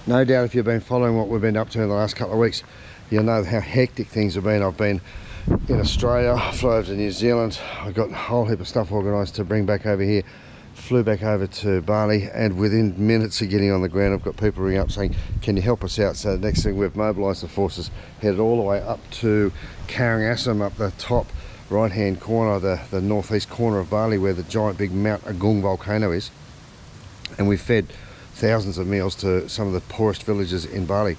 No doubt if you've been following what we've been up to in the last couple of weeks, you'll know how hectic things have been. I've been in Australia, flew over to New Zealand, I've got a whole heap of stuff organised to bring back over here, flew back over to Bali, and within minutes of getting on the ground I've got people ringing up saying, can you help us out? So the next thing, we've mobilised the forces, headed all the way up to Karangasem, up the top right hand corner, the northeast corner of Bali, where the giant big Mount Agung volcano is, and we fed thousands of meals to some of the poorest villages in Bali.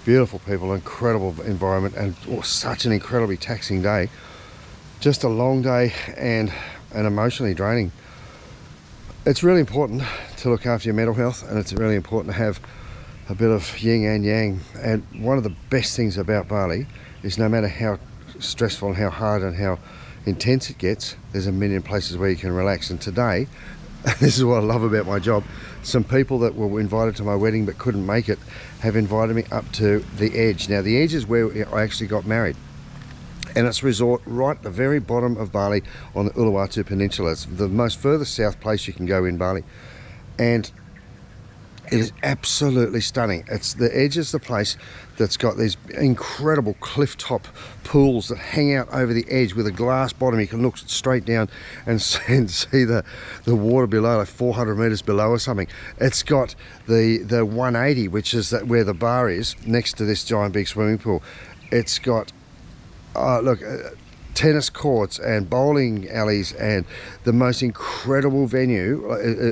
Beautiful people, incredible environment, and such an incredibly taxing day. Just a long day and emotionally draining. It's really important to look after your mental health, and it's really important to have a bit of yin and yang. And one of the best things about Bali is no matter how stressful and how hard and how intense it gets, there's a million places where you can relax. And today, this is what I love about my job, some people that were invited to my wedding but couldn't make it have invited me up to the Edge. Now the Edge is where I actually got married, and it's a resort right at the very bottom of Bali on the Uluwatu Peninsula. It's the most furthest south place you can go in Bali, and it is absolutely stunning. It's the Edge is the place that's got these incredible cliff top pools that hang out over the edge with a glass bottom. You can look straight down and see the water below, like 400 meters below or something. It's got the 180, which is where the bar is, next to this giant big swimming pool. It's got tennis courts and bowling alleys and the most incredible venue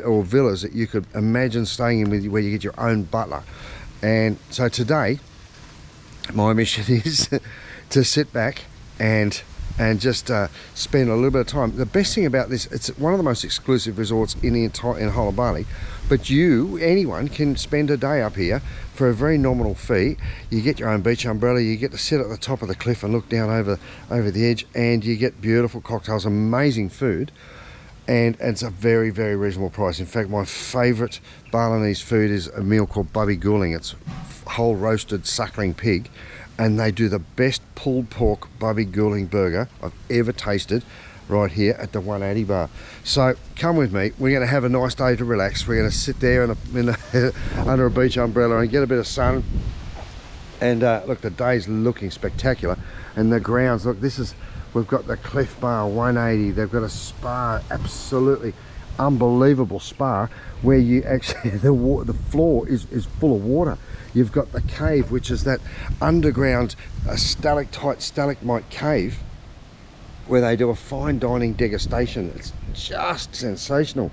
or villas that you could imagine staying in, where you get your own butler. And so today my mission is to sit back and just spend a little bit of time. The best thing about this, it's one of the most exclusive resorts in the whole of Bali, but anyone can spend a day up here for a very nominal fee. You get your own beach umbrella, you get to sit at the top of the cliff and look down over the edge, and you get beautiful cocktails, amazing food, and it's a very, very reasonable price. In fact, my favourite Balinese food is a meal called babi guling. It's whole roasted suckling pig, and they do the best pulled pork babi guling burger I've ever tasted right here at the 180 bar. So come with me, we're going to have a nice day to relax. We're going to sit there under a beach umbrella and get a bit of sun, and look, the day's looking spectacular, and the grounds, look, we've got the Cliff Bar 180, they've got a spa, absolutely unbelievable spa, where you actually the floor is full of water. You've got the cave, which is that underground stalagmite cave where they do a fine dining degustation. It's just sensational.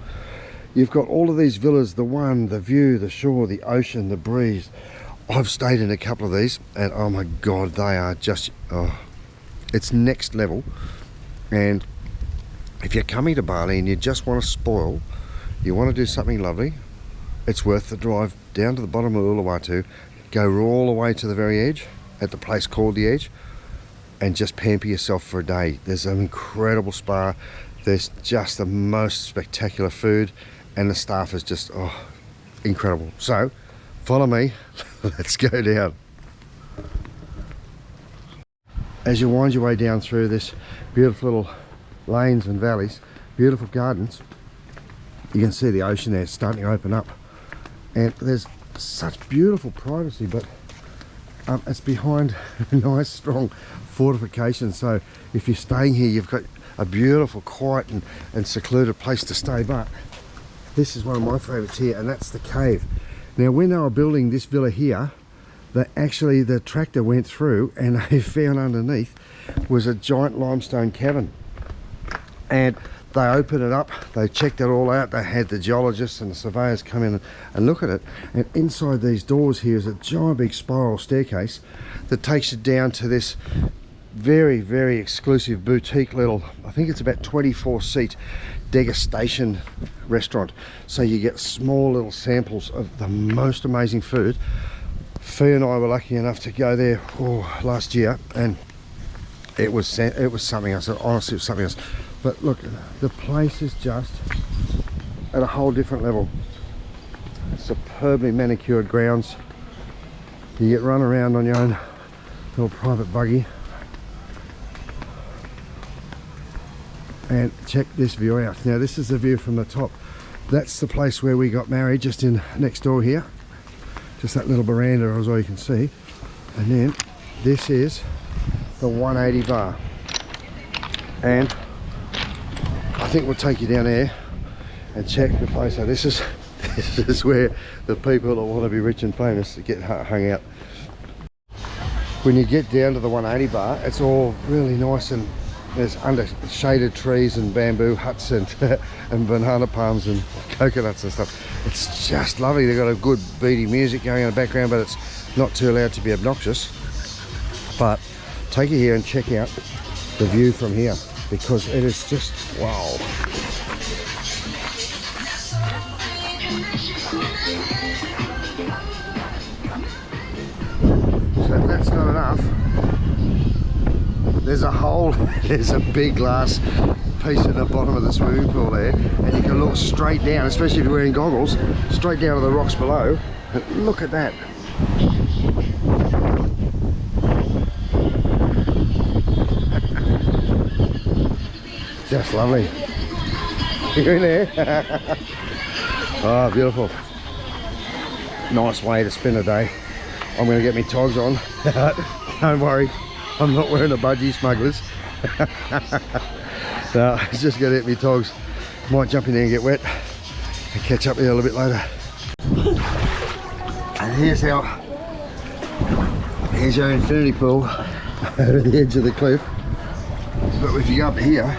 You've got all of these villas, the view, the shore, the ocean, the breeze. I've stayed in a couple of these, and oh my god, they are just, it's next level. And if you're coming to Bali and you just want to spoil, you want to do something lovely, it's worth the drive down to the bottom of Uluwatu, go all the way to the very edge at the place called the Edge, and just pamper yourself for a day. There's an incredible spa, there's just the most spectacular food, and the staff is just incredible. So follow me, let's go down. As you wind your way down through this beautiful little lanes and valleys, beautiful gardens, you can see the ocean there starting to open up, and there's such beautiful privacy, but it's behind nice strong fortifications. So if you're staying here, you've got a beautiful, quiet and secluded place to stay. But this is one of my favorites here, and that's the cave. Now when they were building this villa here, the tractor went through and they found underneath was a giant limestone cavern, and they opened it up, they checked it all out, they had the geologists and the surveyors come in and look at it, and inside these doors here is a giant big spiral staircase that takes you down to this very, very exclusive boutique little, I think it's about 24-seat degustation restaurant. So you get small little samples of the most amazing food. Fee and I were lucky enough to go there last year, and it was something else. Honestly, it was something else. But look, the place is just at a whole different level. Superbly manicured grounds. You get run around on your own little private buggy. And check this view out. Now this is the view from the top. That's the place where we got married, just in next door here. just that little veranda as all you can see. And then this is the 180 bar. And I think we'll take you down there and check the place out. This is where the people that want to be rich and famous get hung out. When you get down to the 180 bar, it's all really nice, and there's under shaded trees and bamboo huts and and banana palms and coconuts and stuff. It's just lovely. They've got a good beady music going in the background, but it's not too loud to be obnoxious. But take you here and check out the view from here, because it is just wow. So if that's not enough, there's a hole, there's a big glass piece at the bottom of the swimming pool there, and you can look straight down, especially if you're wearing goggles, straight down to the rocks below. And look at that. Just lovely. You're in there. Oh, beautiful. Nice way to spend a day. I'm going to get my togs on. Don't worry, I'm not wearing a budgie, smugglers. No, I just got to hit my togs. Might jump in there and get wet and catch up with you a little bit later. And here's our infinity pool over the edge of the cliff. But if you go up here,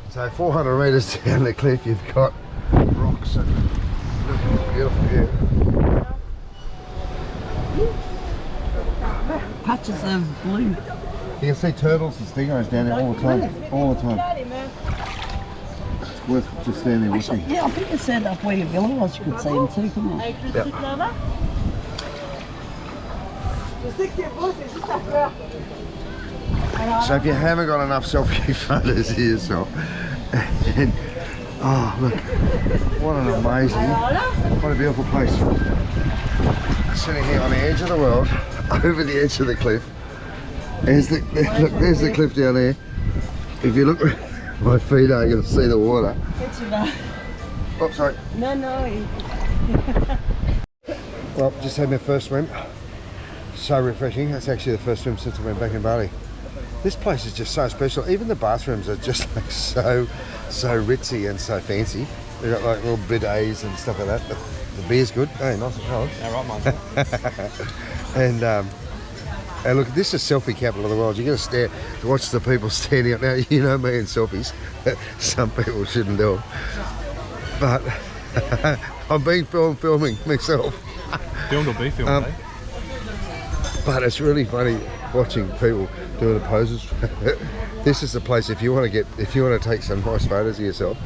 so 400 metres down the cliff, you've got rocks and beautiful view. Patches of blue. You can see turtles and stingrays down there all the time. All the time. It's worth just standing there watching. Yeah, I think it said up where your villa was, you could see them too, couldn't you? Yep. So if you haven't got enough selfie photos of yourself, and oh look, what an amazing, what a beautiful place. Sitting here on the edge of the world, over the edge of the cliff. There's the cliff down there. If you look where my feet are, you'll see the water. Oh, sorry. No. Well, just had my first swim. So refreshing. That's actually the first swim since I went back in Bali. This place is just so special. Even the bathrooms are just like so ritzy and so fancy. They've got like little bidets and stuff like that. The beer's good. Hey, nice and cold. Yeah, right, mate. And look, this is selfie capital of the world. You're going to watch the people standing up. Now, you know me and selfies. Some people shouldn't do them. But I'm being filming myself. Filmed or be filmed, eh? But it's really funny watching people doing the poses. This is the place if you want to take some nice photos of yourself.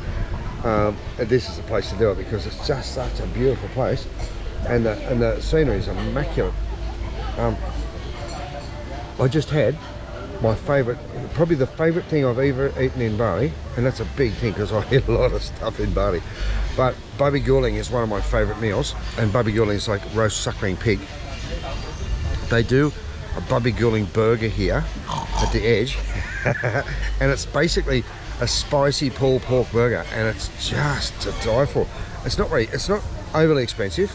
This is the place to do it, because it's just such a beautiful place, and the scenery is immaculate. I just had my favourite, probably the favourite thing I've ever eaten in Bali, and that's a big thing because I eat a lot of stuff in Bali. But babi guling is one of my favourite meals, and babi guling is like roast suckling pig. They do a babi guling burger here at the edge, and it's basically a spicy pulled pork burger, and it's just to die for. It's not overly expensive.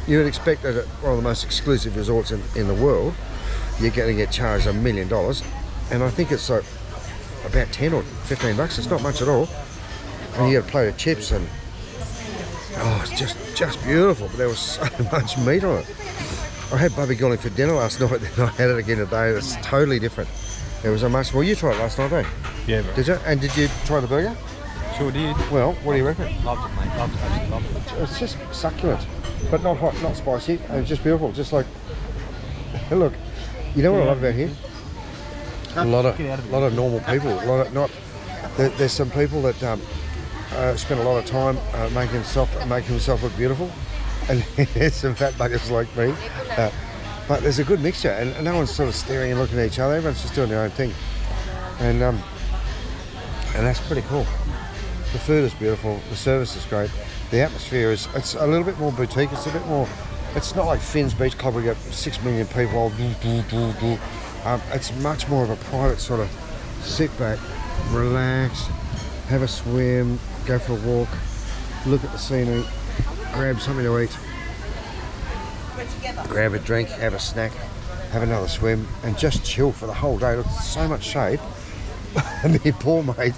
You would expect that at one of the most exclusive resorts in the world, you're going to get charged $1 million, and I think it's like about 10 or 15 bucks. It's not much at all, and you get a plate of chips, and oh, it's just beautiful. But there was so much meat on it. I had babi guling for dinner last night, then I had it again today. It's totally different. It was a much more. You tried it last night, eh? Yeah, bro. Did you? And did you try the burger? Sure did. Well, what do you reckon? Loved it, mate. Loved it. It's just succulent, but not hot, not spicy, and it's just beautiful. Just like, hey, look, you know what I love about here? A lot of normal people. There's some people that spend a lot of time making themselves look beautiful, and there's some fat buggers like me. But there's a good mixture, and no one's sort of staring and looking at each other. Everyone's just doing their own thing, and that's pretty cool. The food is beautiful. The service is great. The atmosphere it's a little bit more boutique. It's a bit more. It's not like Finn's Beach Club where you got 6 million people. It's much more of a private sort of sit back, relax, have a swim, go for a walk, look at the scenery, grab something to eat, grab a drink, have a snack, have another swim, and just chill for the whole day. Look, so much shade. And then poor mate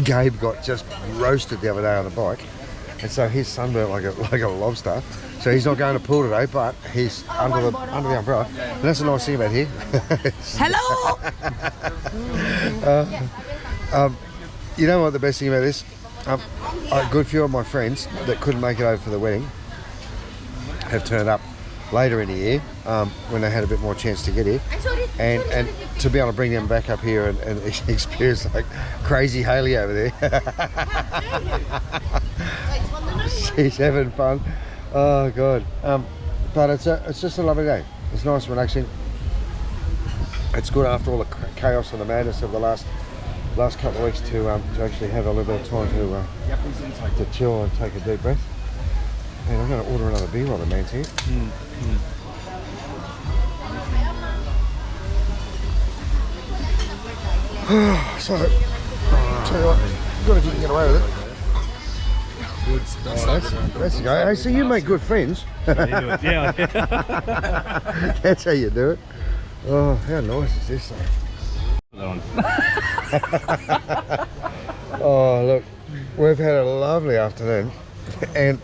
Gabe got just roasted the other day on a bike, and so he's sunburnt like a lobster. So he's not going to pool today, but he's under the umbrella. And that's the nice thing about here. Hello. You know what the best thing about this? A good few of my friends that couldn't make it over for the wedding have turned up later in the year when they had a bit more chance to get here, and to be able to bring them back up here and experience like crazy Hayley over there. She's having fun. Oh god. But it's just a lovely day. It's nice and relaxing. It's good after all the chaos and the madness of the last couple of weeks to actually have a little bit of time to chill and take a deep breath. Man, I'm going to order another beer while the man's here. So, tell you what, good if you can get away with it. That's the guy. Hey, so you make good friends. Yeah. That's how you do it. Oh, how nice is this though? Oh, look, we've had a lovely afternoon and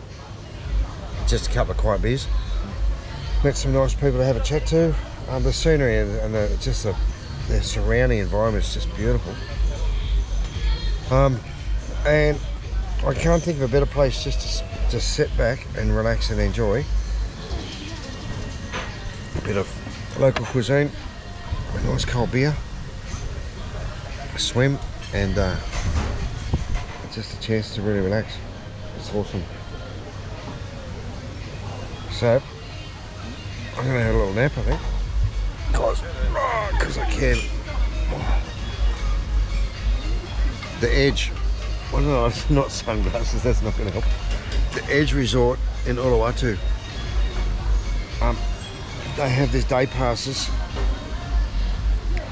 just a couple of quiet beers. Met some nice people to have a chat to. The scenery and the surrounding environment is just beautiful. And I can't think of a better place just to sit back and relax and enjoy a bit of local cuisine, a nice cold beer, a swim, and just a chance to really relax. It's awesome. So I'm going to have a little nap, I think, because I can. The Edge, well, no, it's not sunglasses, that's not going to help. The Edge Resort in Uluwatu. They have these day passes.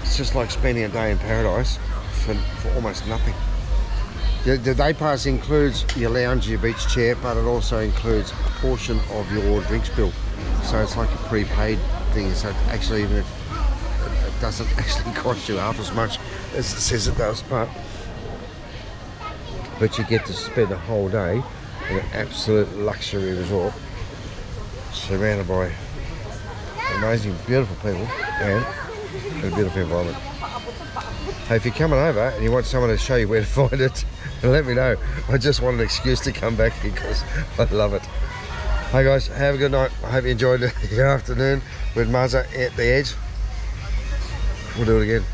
It's just like spending a day in paradise for almost nothing. The day pass includes your lounge, your beach chair, but it also includes a portion of your drinks bill. So it's like a prepaid thing. So actually, even if it doesn't actually cost you half as much as it says it does, but you get to spend a whole day in an absolute luxury resort, surrounded by amazing, beautiful people and a beautiful environment. Hey, if you're coming over and you want someone to show you where to find it, let me know. I just want an excuse to come back because I love it. Hey guys, have a good night. I hope you enjoyed your afternoon with Maza at the Edge. We'll do it again.